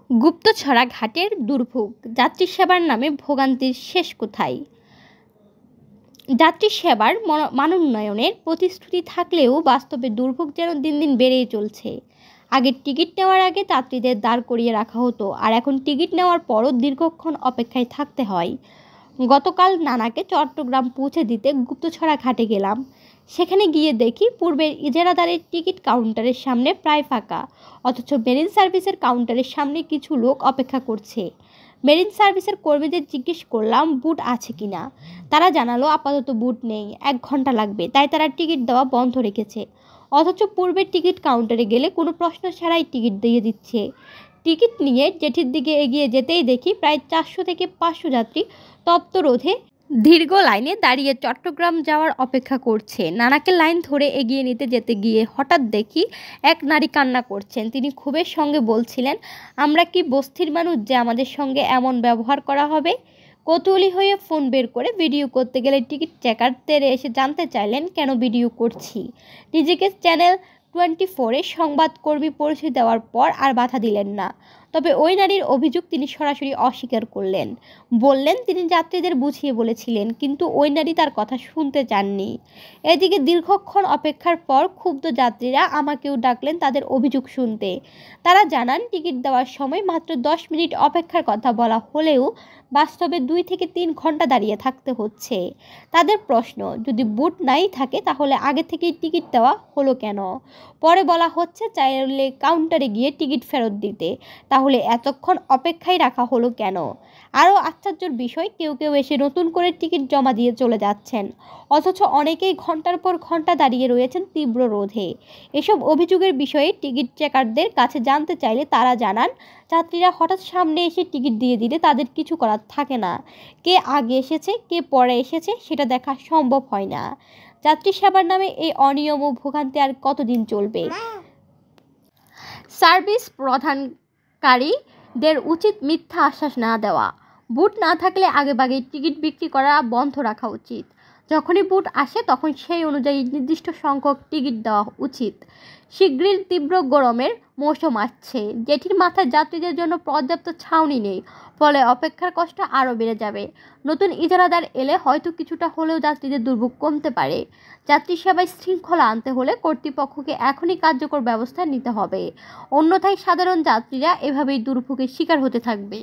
গুপ্তছড়া ঘাটের দুর্ভোগ, যাত্রী সেবার নামে ভোগান্তির শেষ কোথায়? যাত্রী সেবার মানোন্নয়নের প্রতিশ্রুতি থাকলেও বাস্তবে দুর্ভোগ যেন দিন দিন বেড়েই চলছে। আগে টিকিট নেওয়ার আগে যাত্রীদের দাঁড় করিয়ে রাখা হতো, আর এখন টিকিট নেওয়ার পরও দীর্ঘক্ষণ অপেক্ষায় থাকতে হয়। গতকাল নানাকে চট্টগ্রাম পৌঁছে দিতে গুপ্তছড়া ঘাটে গেলাম। সেখানে গিয়ে দেখি পূর্বের ইজারাদারের টিকিট কাউন্টারের সামনে প্রায় ফাঁকা, অথচ মেরিন সার্ভিসের কাউন্টারের সামনে কিছু লোক অপেক্ষা করছে। মেরিন সার্ভিসের কর্মীদের জিজ্ঞেস করলাম বুট আছে কিনা। তারা জানালো আপাতত বুট নেই, 1 ঘন্টা লাগবে, তাই তারা টিকিট দেওয়া বন্ধ রেখেছে। অথচ পূর্বের টিকিট কাউন্টারে গেলে কোনো প্রশ্ন ছাড়াই টিকিট দিয়ে দিচ্ছে। টিকিট নিয়ে জেটির দিকে এগিয়ে যেতেই দেখি প্রায় 400 থেকে 500 যাত্রী তপ্ত রোদে দীর্ঘ লাইনে দাঁড়িয়ে চট্টগ্রাম যাওয়ার অপেক্ষা করছে। নানাকে লাইন ধরে এগিয়ে নিতে যেতে গিয়ে হঠাৎ দেখি এক নারী কান্না করছেন। তিনি ক্ষোভের সঙ্গে বলছিলেন, আমরা কি বস্তির মানুষ যে আমাদের সঙ্গে এমন ব্যবহার করা হবে? কৌতূহলী হয়ে ফোন বের করে ভিডিও করতে গেলে টিকিট চেকারদের এসে জানতে চাইলেন কেন ভিডিও করছি। নিজেকে চ্যানেল 24-এর সংবাদকর্মী পরিচয় দেওয়ার পর আর বাধা দিলেন না। তবে ওই নারীর অভিযোগ তিনি সরাসরি অস্বীকার করলেন। বললেন তিনি যাত্রীদের বুঝিয়ে বলেছিলেন, কিন্তু ওই নারী তার কথা শুনতে চাননি। এদিকে দীর্ঘক্ষণ অপেক্ষার পর ক্ষুব্ধ যাত্রীরা আমাকেও ডাকলেন তাদের অভিযোগ শুনতে। তারা জানান টিকিট দেওয়ার সময় মাত্র 10 মিনিট অপেক্ষার কথা বলা হলেও বাস্তবে 2 থেকে 3 ঘন্টা দাঁড়িয়ে থাকতে হচ্ছে। তাদের প্রশ্ন, যদি বুট নাই থাকে তাহলে আগে থেকেই টিকিট দেওয়া হলো কেন? পরে বলা হচ্ছে চাইলে কাউন্টারে গিয়ে টিকিট ফেরত দিতে, তাহলে এতক্ষণ অপেক্ষায় রাখা হলো কেন? আরও আশ্চর্যের বিষয়, কেউ কেউ এসে নতুন করে টিকিট জমা দিয়ে চলে যাচ্ছেন, অথচ অনেকেই ঘন্টার পর ঘন্টা দাঁড়িয়ে রয়েছেন তীব্র রোদে। এসব অভিযোগের বিষয়ে টিকিট চেকারদের কাছে জানতে চাইলে তারা জানান, যাত্রীরা হঠাৎ সামনে এসে টিকিট দিয়ে দিলে তাদের কিছু করার থাকে না। কে আগে এসেছে কে পরে এসেছে সেটা দেখা সম্ভব হয় না। যাত্রী সেবার নামে এই অনিয়ম ও ভোগান্তি আর কতদিন চলবে? সার্ভিস প্রদানকারীদের উচিত মিথ্যা আশ্বাস না দেওয়া। বুট না থাকলে আগেভাগে টিকিট বিক্রি করা বন্ধ রাখা উচিত। যখনই বুট আসে তখন সেই অনুযায়ী নির্দিষ্ট সংখ্যক টিকিট দেওয়া উচিত। শীঘ্রই তীব্র গরমের মৌসুম আসছে, যেটির মাথায় যাত্রীদের জন্য পর্যাপ্ত ছাউনি নেই, ফলে অপেক্ষার কষ্ট আরও বেড়ে যাবে। নতুন ইজারাদার এলে হয়তো কিছুটা হলেও যাত্রীদের দুর্ভোগ কমতে পারে। যাত্রী সেবায় শৃঙ্খলা আনতে হলে কর্তৃপক্ষকে এখনই কার্যকর ব্যবস্থা নিতে হবে, অন্যথায় সাধারণ যাত্রীরা এভাবেই দুর্ভোগের শিকার হতে থাকবে।